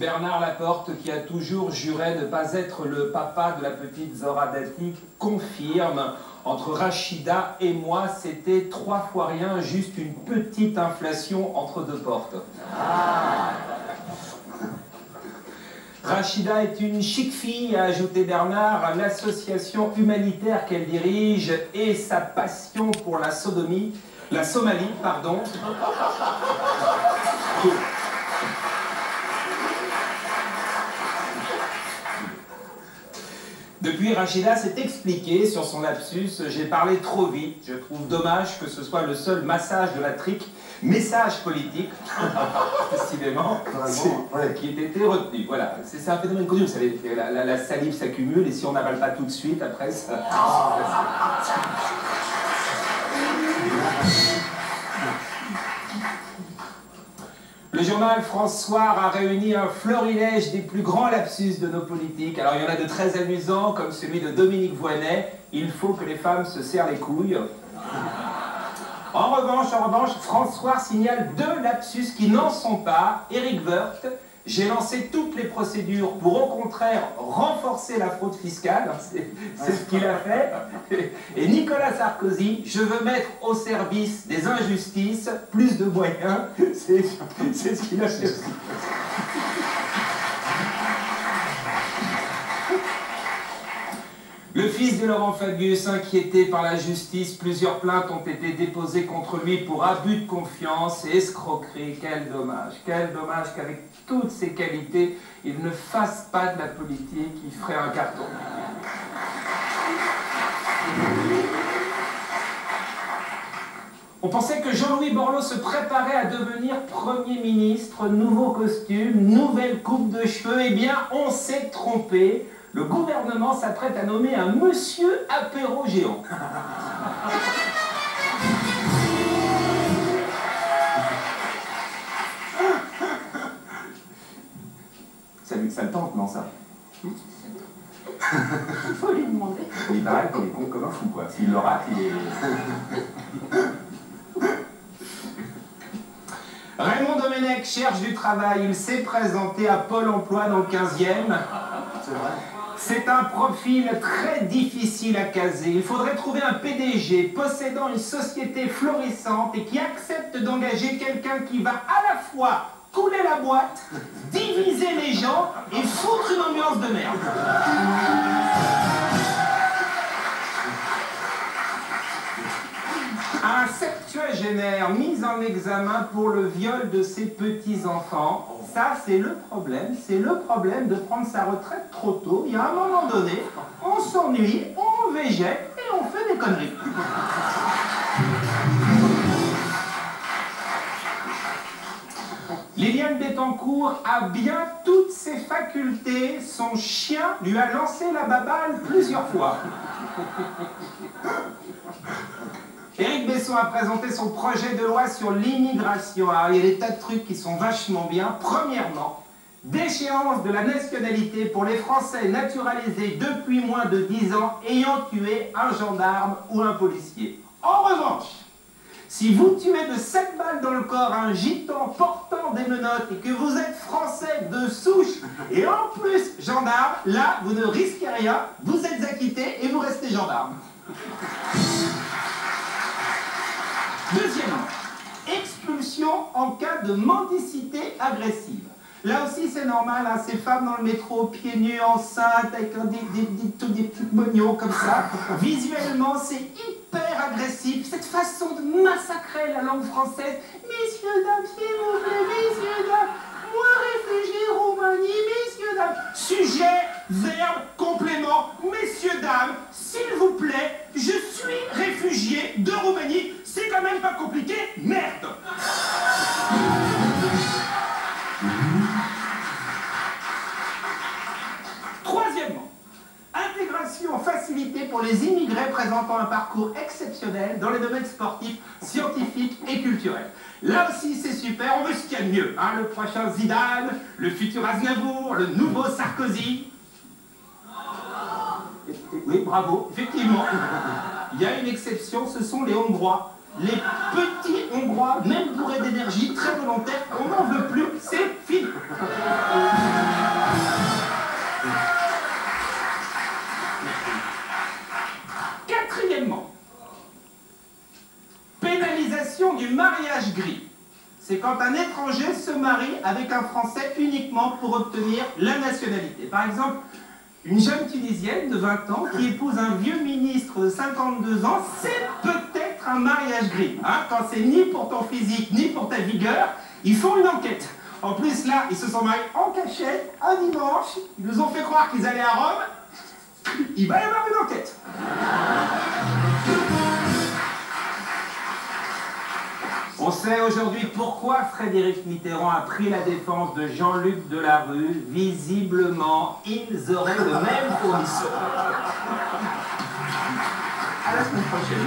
Bernard Laporte, qui a toujours juré ne pas être le papa de la petite Zora Dati, confirme. Entre Rachida et moi, c'était 3 fois rien, juste une petite inflation entre 2 portes. Rachida est une chic fille, a ajouté Bernard. L'association humanitaire qu'elle dirige et sa passion pour la Somalie, pardon. Depuis, Rachida s'est expliquée sur son lapsus. J'ai parlé trop vite. Je trouve dommage que ce soit le seul massage de la trique, message politique, décidément, qui ait été retenu. Voilà, c'est un phénomène connu. Vous savez, la salive s'accumule et si on n'avale pas tout de suite, après, ça... Le journal France Soir a réuni un florilège des plus grands lapsus de nos politiques. Alors il y en a de très amusants, comme celui de Dominique Voynet. Il faut que les femmes se serrent les couilles. En revanche, France Soir signale 2 lapsus qui n'en sont pas. Éric Woerth, j'ai lancé toutes les procédures pour au contraire renforcer la fraude fiscale. C'est ce qu'il a fait. Et Nicolas Sarkozy, je veux mettre au service des injustices plus de moyens. C'est ce qu'il a fait aussi. Le fils de Laurent Fabius, inquiété par la justice, plusieurs plaintes ont été déposées contre lui pour abus de confiance et escroquerie. Quel dommage qu'avec toutes ses qualités, il ne fasse pas de la politique, il ferait un carton. On pensait que Jean-Louis Borloo se préparait à devenir Premier ministre, nouveau costume, nouvelle coupe de cheveux. Eh bien, on s'est trompé. Le gouvernement s'apprête à nommer un monsieur apéro géant. Ça le tente, non, ça? Il faut lui demander. Il paraît qu'il est con comme un fou, quoi. S'il le rate, il est... Raymond Domenech cherche du travail. Il s'est présenté à Pôle emploi dans le 15e. C'est vrai. C'est un profil très difficile à caser. Il faudrait trouver un PDG possédant une société florissante et qui accepte d'engager quelqu'un qui va à la fois couler la boîte, diviser les gens et foutre une ambiance de merde. Un septuagénaire mis en examen pour le viol de ses petits-enfants. Ça, c'est le problème de prendre sa retraite trop tôt. Il y a un moment donné, on s'ennuie, on végète et on fait des conneries. Liliane Bettencourt a bien toutes ses facultés. Son chien lui a lancé la baballe plusieurs fois. Éric Besson a présenté son projet de loi sur l'immigration. Alors, il y a des tas de trucs qui sont vachement bien. Premièrement, déchéance de la nationalité pour les Français naturalisés depuis moins de 10 ans ayant tué un gendarme ou un policier. En revanche, si vous tuez de 7 balles dans le corps un gitan portant des menottes et que vous êtes français de souche et en plus gendarme, là, vous ne risquez rien, vous êtes acquitté et vous restez gendarme. Deuxièmement, expulsion en cas de mendicité agressive. Là aussi, c'est normal, hein, ces femmes dans le métro, pieds nus, enceintes, avec des petits moignons comme ça. Visuellement, c'est hyper agressif. Cette façon de massacrer la langue française. Messieurs, dames, s'il vous plaît, messieurs, dames, moi, réfugié Roumanie, messieurs, dames. Sujet, verbe, complément, messieurs, dames, s'il vous plaît, je suis réfugié de Roumanie. C'est quand même pas compliqué, merde. Troisièmement, intégration facilitée pour les immigrés présentant un parcours exceptionnel dans les domaines sportifs, scientifiques et culturels. Là aussi, c'est super, on veut ce qu'il y a de mieux. Hein, le prochain Zidane, le futur Aznavour, le nouveau Sarkozy. Oui, bravo, effectivement. Il y a une exception, ce sont les Hongrois. Les petits Hongrois, même bourrés d'énergie, très volontaires, on n'en veut plus, c'est fini. l'appellation du mariage gris. C'est quand un étranger se marie avec un Français uniquement pour obtenir la nationalité. Par exemple, une jeune Tunisienne de 20 ans qui épouse un vieux ministre de 52 ans, c'est peut-être un mariage gris. Hein, quand c'est ni pour ton physique, ni pour ta vigueur, ils font une enquête. En plus, là, ils se sont mariés en cachette, un dimanche. Ils nous ont fait croire qu'ils allaient à Rome. Il va y avoir une enquête. On sait aujourd'hui pourquoi Frédéric Mitterrand a pris la défense de Jean-Luc Delarue. Visiblement, ils auraient le même fournisseur. À la semaine prochaine.